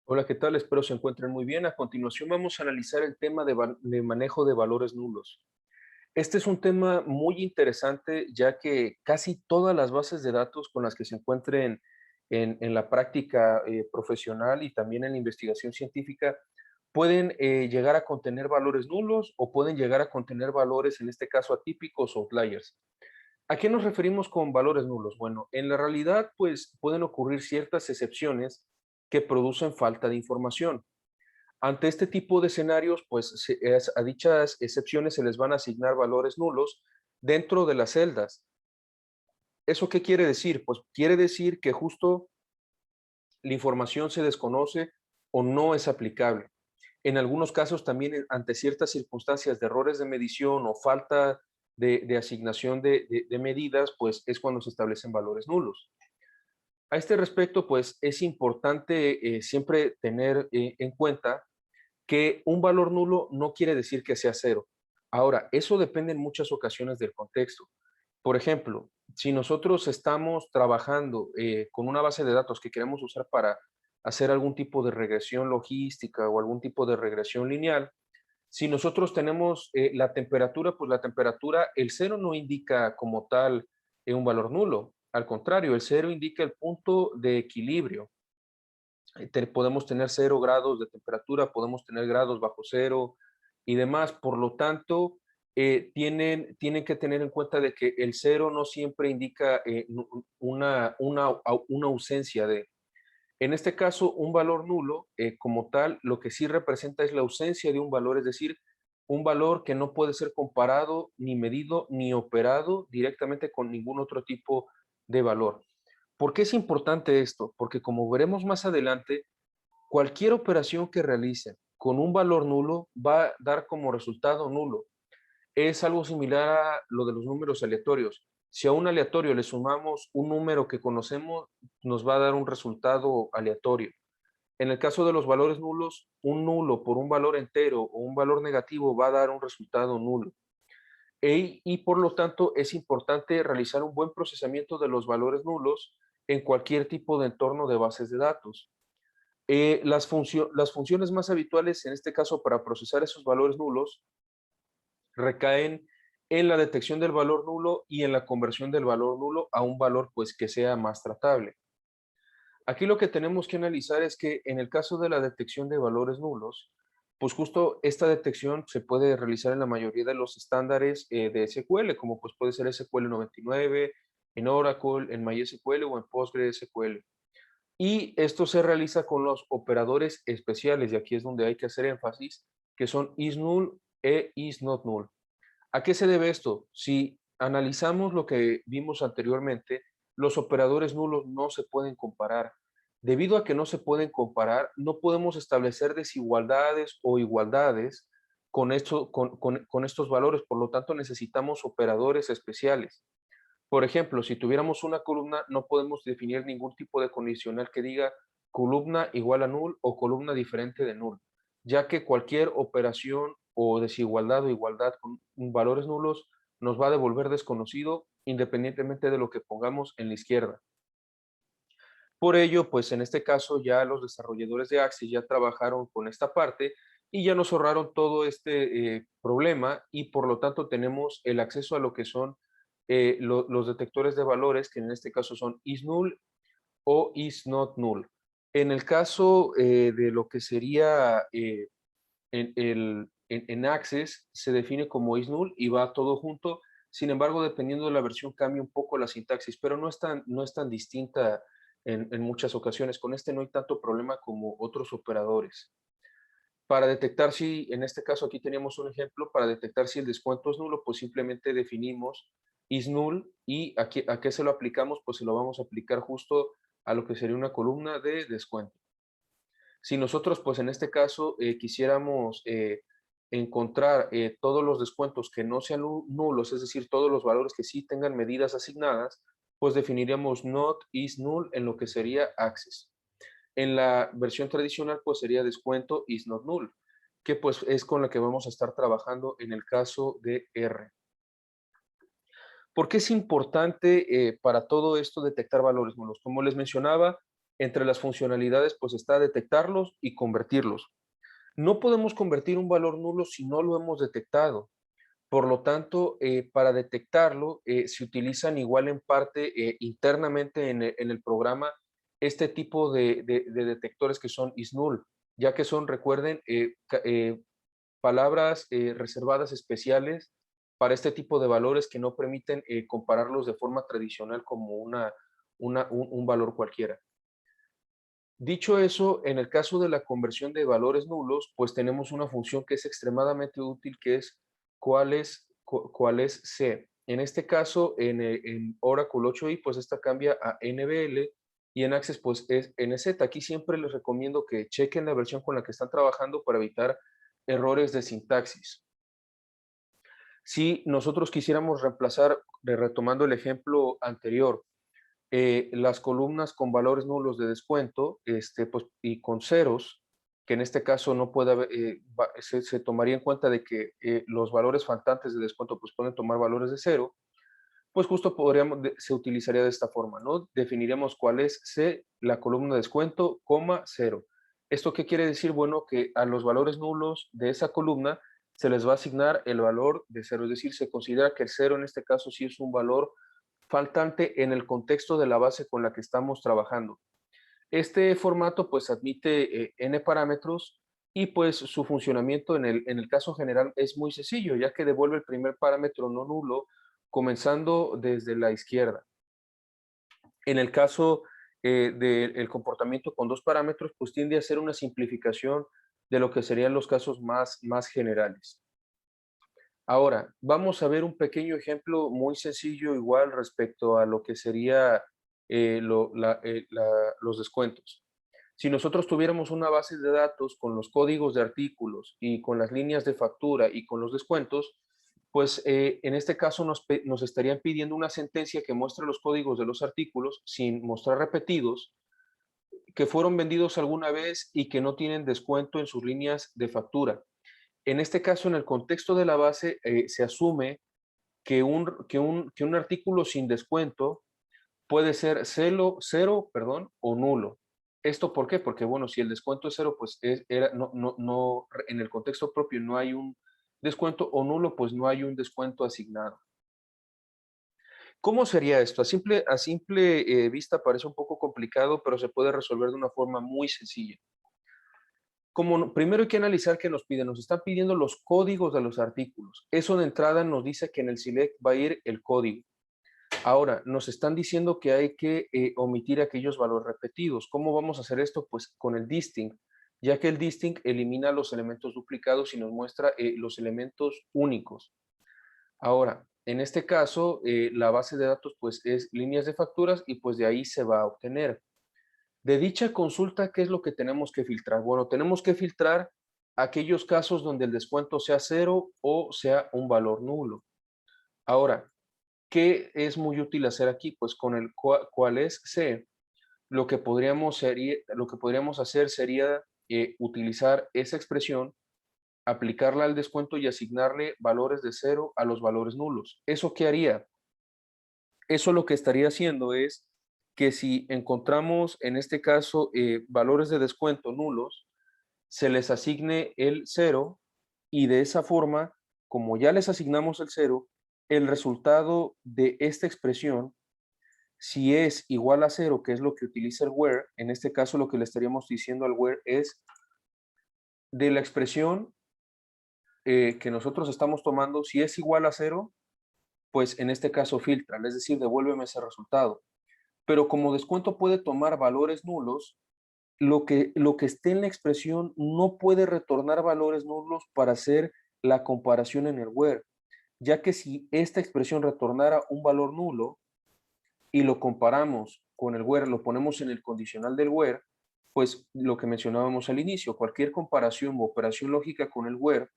Hola, ¿qué tal? Espero se encuentren muy bien. A continuación vamos a analizar el tema de manejo de valores nulos. Este es un tema muy interesante ya que casi todas las bases de datos con las que se encuentren en la práctica profesional y también en la investigación científica pueden llegar a contener valores nulos o pueden llegar a contener valores, en este caso, atípicos o outliers. ¿A qué nos referimos con valores nulos? Bueno, en la realidad, pues pueden ocurrir ciertas excepciones que producen falta de información. Ante este tipo de escenarios, pues a dichas excepciones se les van a asignar valores nulos dentro de las celdas. ¿Eso qué quiere decir? Pues quiere decir que justo la información se desconoce o no es aplicable. En algunos casos también ante ciertas circunstancias de errores de medición o falta de asignación de medidas, pues es cuando se establecen valores nulos. A este respecto, pues es importante siempre tener en cuenta que un valor nulo no quiere decir que sea cero. Ahora, eso depende en muchas ocasiones del contexto. Por ejemplo, si nosotros estamos trabajando con una base de datos que queremos usar para hacer algún tipo de regresión logística o algún tipo de regresión lineal, si nosotros tenemos la temperatura, pues la temperatura, el cero no indica como tal un valor nulo. Al contrario, el cero indica el punto de equilibrio. Podemos tener 0 grados de temperatura, podemos tener grados bajo cero y demás. Por lo tanto, tienen que tener en cuenta de que el cero no siempre indica una ausencia de. En este caso, un valor nulo, como tal, lo que sí representa es la ausencia de un valor, es decir, un valor que no puede ser comparado, ni medido, ni operado directamente con ningún otro tipo de valor. ¿Por qué es importante esto? Porque como veremos más adelante, cualquier operación que realicen con un valor nulo va a dar como resultado nulo. Es algo similar a lo de los números aleatorios. Si a un aleatorio le sumamos un número que conocemos, nos va a dar un resultado aleatorio. En el caso de los valores nulos, un nulo por un valor entero o un valor negativo va a dar un resultado nulo. Y por lo tanto es importante realizar un buen procesamiento de los valores nulos en cualquier tipo de entorno de bases de datos. Las funciones más habituales, en este caso, para procesar esos valores nulos, recaen en la detección del valor nulo y en la conversión del valor nulo a un valor pues que sea más tratable. Aquí lo que tenemos que analizar es que en el caso de la detección de valores nulos, pues justo esta detección se puede realizar en la mayoría de los estándares de SQL, como pues puede ser SQL 99, en Oracle, en MySQL o en PostgreSQL. Y esto se realiza con los operadores especiales, y aquí es donde hay que hacer énfasis, que son isNull e isNotNull. ¿A qué se debe esto? Si analizamos lo que vimos anteriormente, los operadores nulos no se pueden comparar. Debido a que no se pueden comparar, no podemos establecer desigualdades o igualdades con estos valores, por lo tanto necesitamos operadores especiales. Por ejemplo, si tuviéramos una columna, no podemos definir ningún tipo de condicional que diga columna igual a null o columna diferente de null, ya que cualquier operación o desigualdad o igualdad con valores nulos nos va a devolver desconocido independientemente de lo que pongamos en la izquierda. Por ello, pues en este caso ya los desarrolladores de Axis ya trabajaron con esta parte y ya nos ahorraron todo este problema y por lo tanto tenemos el acceso a lo que son los detectores de valores, que en este caso son isNull o isNotNull. En el caso de lo que sería en Access, se define como isNull y va todo junto. Sin embargo, dependiendo de la versión, cambia un poco la sintaxis, pero no es tan distinta en muchas ocasiones. Con este no hay tanto problema como otros operadores. Para detectar si, en este caso aquí teníamos un ejemplo, para detectar si el descuento es nulo, pues simplemente definimos is null y a qué se lo aplicamos, pues se lo vamos a aplicar justo a lo que sería una columna de descuento. Si nosotros, pues en este caso, quisiéramos encontrar todos los descuentos que no sean nulos, es decir, todos los valores que sí tengan medidas asignadas, pues definiríamos not is null en lo que sería access. En la versión tradicional, pues sería descuento is not null, que pues es con la que vamos a estar trabajando en el caso de R. ¿Por qué es importante para todo esto detectar valores nulos? Como les mencionaba, Entre las funcionalidades, pues está detectarlos y convertirlos. No podemos convertir un valor nulo si no lo hemos detectado. Por lo tanto, para detectarlo, se utilizan igual en parte internamente en el programa este tipo de detectores que son isNull, ya que son, recuerden, palabras reservadas especiales para este tipo de valores que no permiten compararlos de forma tradicional como un valor cualquiera. Dicho eso, en el caso de la conversión de valores nulos, pues tenemos una función que es extremadamente útil, que es cuál es C. En este caso, en Oracle 8i, pues esta cambia a NBL y en Access, pues es NZ. Aquí siempre les recomiendo que chequen la versión con la que están trabajando para evitar errores de sintaxis. Si nosotros quisiéramos reemplazar, retomando el ejemplo anterior, las columnas con valores nulos de descuento pues, y con ceros, que en este caso no puede haber, se tomaría en cuenta de que los valores faltantes de descuento pues pueden tomar valores de cero, pues justo se utilizaría de esta forma, ¿no? Definiríamos cuál es C, la columna de descuento, coma, cero. ¿Esto qué quiere decir? Bueno, que a los valores nulos de esa columna se les va a asignar el valor de cero, es decir, se considera que el cero en este caso sí es un valor faltante en el contexto de la base con la que estamos trabajando. Este formato pues admite n parámetros y pues su funcionamiento en el caso general es muy sencillo, ya que devuelve el primer parámetro no nulo comenzando desde la izquierda. En el caso del comportamiento con dos parámetros, pues tiende a ser una simplificación de lo que serían los casos más generales. Ahora, vamos a ver un pequeño ejemplo muy sencillo igual respecto a lo que sería los descuentos. Si nosotros tuviéramos una base de datos con los códigos de artículos y con las líneas de factura y con los descuentos, pues en este caso nos estarían pidiendo una sentencia que muestre los códigos de los artículos sin mostrar repetidos, que fueron vendidos alguna vez y que no tienen descuento en sus líneas de factura. En este caso, en el contexto de la base, se asume que un artículo sin descuento puede ser cero, perdón, o nulo. ¿Esto por qué? Porque, bueno, si el descuento es cero, pues no, en el contexto propio no hay un descuento, o nulo, pues no hay un descuento asignado. ¿Cómo sería esto? A simple vista parece un poco complicado, pero se puede resolver de una forma muy sencilla. Primero hay que analizar qué nos piden. Nos están pidiendo los códigos de los artículos. Eso de entrada nos dice que en el select va a ir el código. Ahora, nos están diciendo que hay que omitir aquellos valores repetidos. ¿Cómo vamos a hacer esto? Pues con el distinct, ya que el distinct elimina los elementos duplicados y nos muestra los elementos únicos. Ahora, en este caso, la base de datos pues es líneas de facturas y pues de ahí se va a obtener. De dicha consulta, ¿qué es lo que tenemos que filtrar? Bueno, tenemos que filtrar aquellos casos donde el descuento sea cero o sea un valor nulo. Ahora, ¿qué es muy útil hacer aquí? Pues con el cuál es C, lo que podríamos hacer sería utilizar esa expresión, aplicarla al descuento y asignarle valores de cero a los valores nulos. ¿Eso qué haría? Eso lo que estaría haciendo es que si encontramos en este caso valores de descuento nulos, se les asigne el cero y de esa forma, como ya les asignamos el cero, el resultado de esta expresión, si es igual a cero, que es lo que utiliza el where, en este caso lo que le estaríamos diciendo al where es de la expresión que nosotros estamos tomando, si es igual a cero, pues en este caso filtra, es decir, devuélveme ese resultado. Pero como descuento puede tomar valores nulos, lo que esté en la expresión no puede retornar valores nulos para hacer la comparación en el where, ya que si esta expresión retornara un valor nulo y lo comparamos con el where, lo ponemos en el condicional del where, pues lo que mencionábamos al inicio, cualquier comparación o operación lógica con el where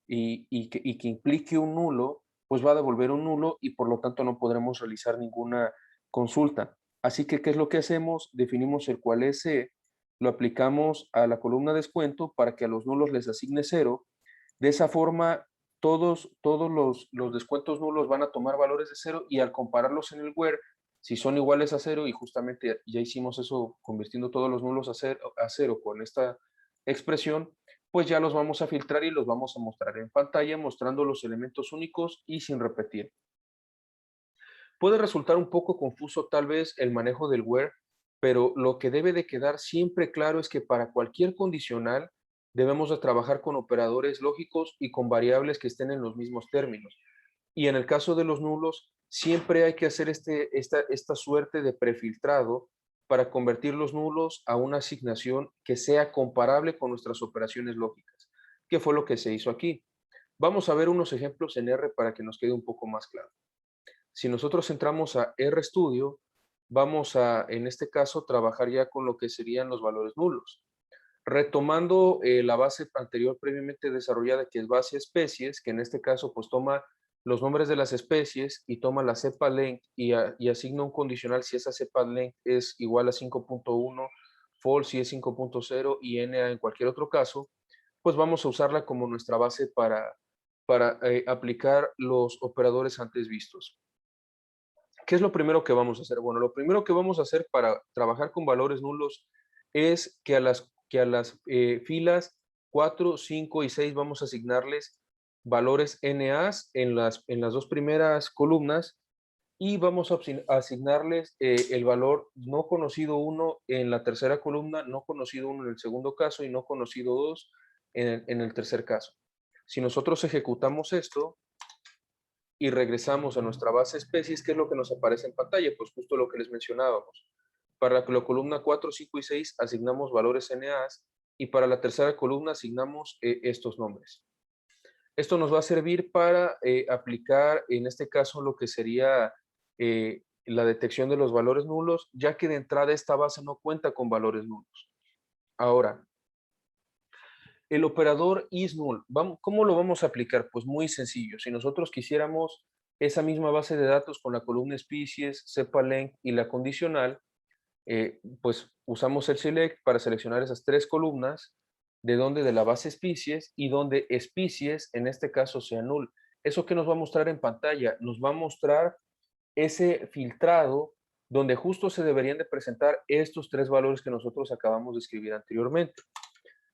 y que implique un nulo, pues va a devolver un nulo y por lo tanto no podremos realizar ninguna consulta. Así que, ¿qué es lo que hacemos? Definimos el cual es C, lo aplicamos a la columna descuento para que a los nulos les asigne cero. De esa forma, todos los descuentos nulos van a tomar valores de cero y al compararlos en el where, Si son iguales a cero, y justamente ya hicimos eso convirtiendo todos los nulos a cero con esta expresión, pues ya los vamos a filtrar y los vamos a mostrar en pantalla, mostrando los elementos únicos y sin repetir. Puede resultar un poco confuso tal vez el manejo del where, pero lo que debe de quedar siempre claro es que para cualquier condicional debemos de trabajar con operadores lógicos y con variables que estén en los mismos términos. Y en el caso de los nulos, siempre hay que hacer esta suerte de prefiltrado para convertir los nulos a una asignación que sea comparable con nuestras operaciones lógicas, que fue lo que se hizo aquí. Vamos a ver unos ejemplos en R para que nos quede un poco más claro. Si nosotros entramos a RStudio, vamos a, en este caso, trabajar ya con lo que serían los valores nulos. Retomando la base anterior previamente desarrollada, que es base especies, que en este caso pues toma los nombres de las especies y toma la cepa length y asigna un condicional si esa cepa length es igual a 5.1, false si es 5.0 y NA en cualquier otro caso, pues vamos a usarla como nuestra base para aplicar los operadores antes vistos. ¿Qué es lo primero que vamos a hacer? Bueno, lo primero que vamos a hacer para trabajar con valores nulos es que a las filas 4, 5 y 6 vamos a asignarles valores NAs en las dos primeras columnas y vamos a asignarles el valor no conocido 1 en la tercera columna, no conocido 1 en el segundo caso y no conocido 2 en el tercer caso. Si nosotros ejecutamos esto, y regresamos a nuestra base especies, ¿qué es lo que nos aparece en pantalla? Pues justo lo que les mencionábamos. Para la columna 4, 5 y 6 asignamos valores NAs y para la tercera columna asignamos estos nombres. Esto nos va a servir para aplicar, en este caso, lo que sería la detección de los valores nulos, ya que de entrada esta base no cuenta con valores nulos. Ahora, el operador isNull, ¿cómo lo vamos a aplicar? Pues muy sencillo. Si nosotros quisiéramos esa misma base de datos con la columna species, cepa length y la condicional, pues usamos el select para seleccionar esas tres columnas, de donde de la base species y donde species en este caso sea null. ¿Eso qué nos va a mostrar en pantalla? Nos va a mostrar ese filtrado donde justo se deberían de presentar estos tres valores que nosotros acabamos de escribir anteriormente.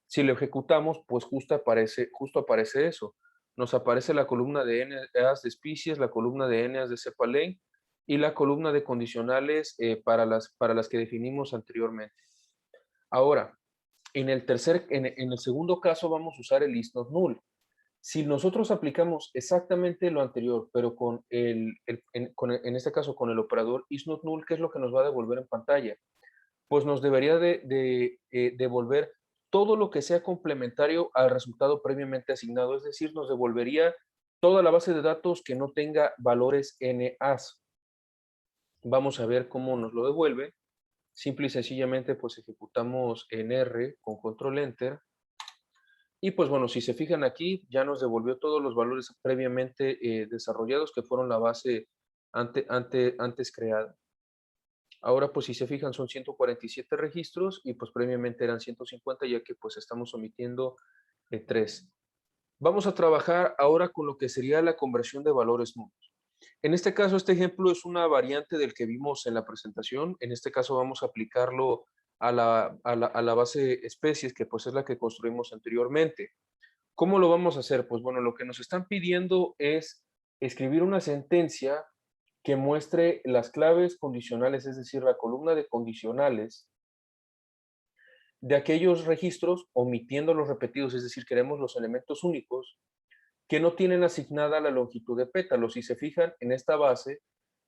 Si lo ejecutamos, pues justo aparece eso. Nos aparece la columna de NAs de especies, la columna de NAs de cepa length y la columna de condicionales para las que definimos anteriormente. Ahora, en el segundo caso vamos a usar el isNotNull. Si nosotros aplicamos exactamente lo anterior, pero en este caso con el operador isNotNull, ¿qué es lo que nos va a devolver en pantalla? Pues nos debería de devolver todo lo que sea complementario al resultado previamente asignado, es decir, nos devolvería toda la base de datos que no tenga valores NAs. Vamos a ver cómo nos lo devuelve. Simple y sencillamente, pues ejecutamos en R con control Enter. Y pues bueno, si se fijan aquí, ya nos devolvió todos los valores previamente desarrollados que fueron la base antes creada. Ahora, pues si se fijan, son 147 registros y pues previamente eran 150, ya que pues estamos omitiendo 3. Vamos a trabajar ahora con lo que sería la conversión de valores nulos. En este caso, este ejemplo es una variante del que vimos en la presentación. En este caso vamos a aplicarlo a la base especies, que pues es la que construimos anteriormente. ¿Cómo lo vamos a hacer? Pues bueno, lo que nos están pidiendo es escribir una sentencia que muestre las claves condicionales, es decir, la columna de condicionales de aquellos registros, omitiendo los repetidos, es decir, queremos los elementos únicos que no tienen asignada la longitud de pétalos. Si se fijan en esta base,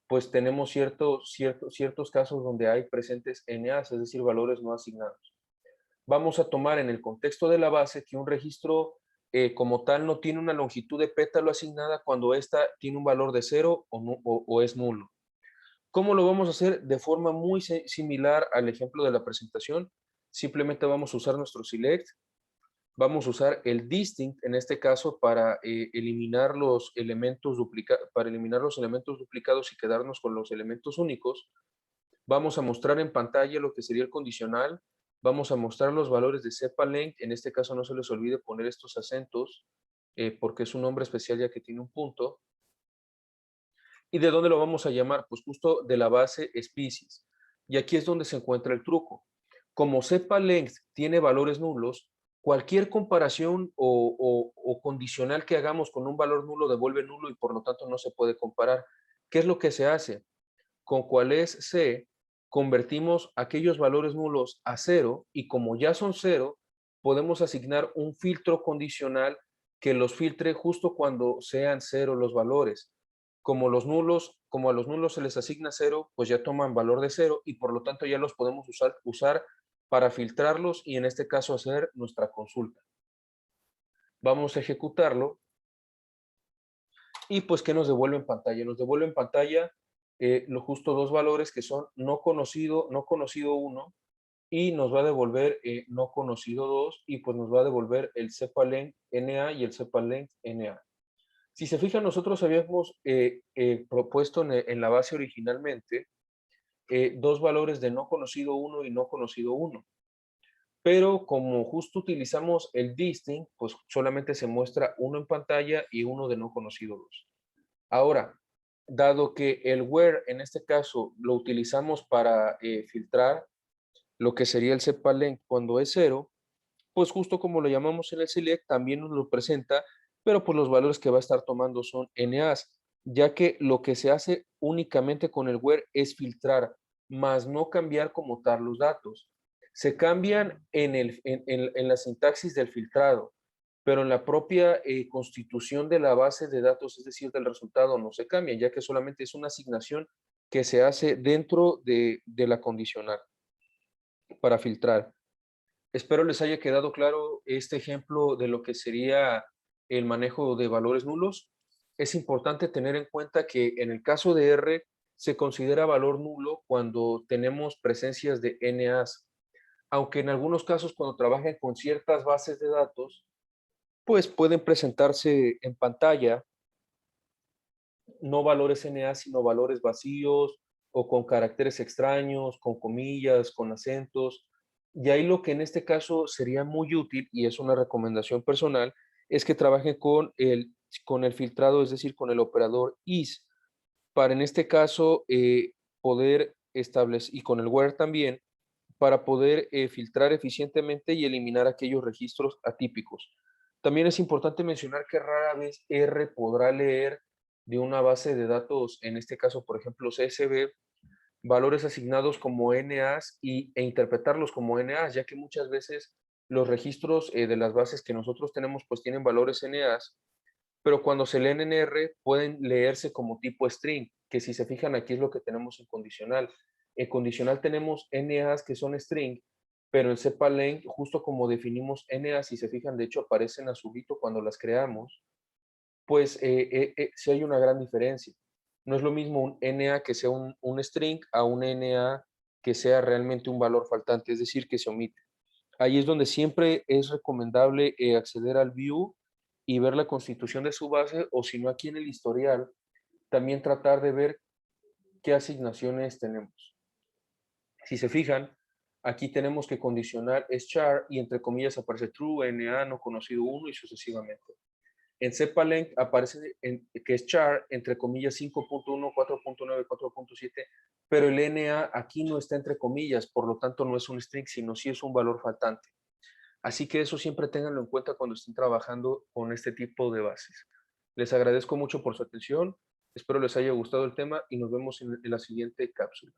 pues tenemos ciertos casos donde hay presentes NAs, es decir, valores no asignados. Vamos a tomar en el contexto de la base que un registro como tal no tiene una longitud de pétalo asignada cuando ésta tiene un valor de 0 o es nulo. ¿Cómo lo vamos a hacer? De forma muy similar al ejemplo de la presentación. Simplemente vamos a usar nuestro select, vamos a usar el distinct en este caso para eliminar los elementos duplicados y quedarnos con los elementos únicos. Vamos a mostrar en pantalla lo que sería el condicional. Vamos a mostrar los valores de cepa length. En este caso no se les olvide poner estos acentos porque es un nombre especial ya que tiene un punto. ¿Y de dónde lo vamos a llamar? Pues justo de la base species. Y aquí es donde se encuentra el truco. Como cepa length tiene valores nulos, cualquier comparación o condicional que hagamos con un valor nulo devuelve nulo y por lo tanto no se puede comparar. ¿Qué es lo que se hace? Con cuál es C, convertimos aquellos valores nulos a cero y como ya son cero, podemos asignar un filtro condicional que los filtre justo cuando sean cero los valores. Como a los nulos se les asigna cero, pues ya toman valor de cero y por lo tanto ya los podemos usar para filtrarlos y en este caso hacer nuestra consulta. Vamos a ejecutarlo y pues ¿qué nos devuelve en pantalla? Nos devuelve en pantalla lo justo dos valores que son no conocido 1 y nos va a devolver no conocido 2 y pues nos va a devolver el cepa-length NA y el cepa-length NA. Si se fijan, nosotros habíamos propuesto en la base originalmente dos valores de no conocido 1 y no conocido 1. Pero como justo utilizamos el distinct, pues solamente se muestra uno en pantalla y uno de no conocido 2. Ahora, dado que el where en este caso lo utilizamos para filtrar lo que sería el cepa-length cuando es cero, pues justo como lo llamamos en el select, también nos lo presenta, pero pues los valores que va a estar tomando son NAs, ya que lo que se hace únicamente con el where es filtrar, más no cambiar como tal los datos. Se cambian en la sintaxis del filtrado, pero en la propia constitución de la base de datos, es decir, del resultado, no se cambia, ya que solamente es una asignación que se hace dentro de la condicional para filtrar. Espero les haya quedado claro este ejemplo de lo que sería el manejo de valores nulos. Es importante tener en cuenta que en el caso de R se considera valor nulo cuando tenemos presencias de NAs, aunque en algunos casos cuando trabajen con ciertas bases de datos, pues pueden presentarse en pantalla no valores NA, sino valores vacíos o con caracteres extraños, con comillas, con acentos. Y ahí lo que en este caso sería muy útil, y es una recomendación personal, es que trabajen con el filtrado, es decir, con el operador is, para en este caso poder establecer, y con el where también, para poder filtrar eficientemente y eliminar aquellos registros atípicos. También es importante mencionar que rara vez R podrá leer de una base de datos, en este caso, por ejemplo, CSV, valores asignados como NAs e interpretarlos como NAs, ya que muchas veces los registros de las bases que nosotros tenemos pues tienen valores NAs, pero cuando se leen en R pueden leerse como tipo string, que si se fijan aquí es lo que tenemos en condicional. En condicional tenemos NAs que son string, pero en cepa-length, justo como definimos NAs, si se fijan, de hecho aparecen azulito cuando las creamos, pues sí hay una gran diferencia. No es lo mismo un NA que sea un string a un NA que sea realmente un valor faltante, es decir, que se omite. Ahí es donde siempre es recomendable acceder al view y ver la constitución de su base, o si no aquí en el historial, también tratar de ver qué asignaciones tenemos. Si se fijan, aquí tenemos que condicionar es char y entre comillas aparece true, NA, no conocido 1 y sucesivamente. En cepa-length aparece que es char, entre comillas 5.1, 4.9, 4.7, pero el NA aquí no está entre comillas, por lo tanto no es un string, sino sí es un valor faltante. Así que eso siempre ténganlo en cuenta cuando estén trabajando con este tipo de bases. Les agradezco mucho por su atención, espero les haya gustado el tema y nos vemos en la siguiente cápsula.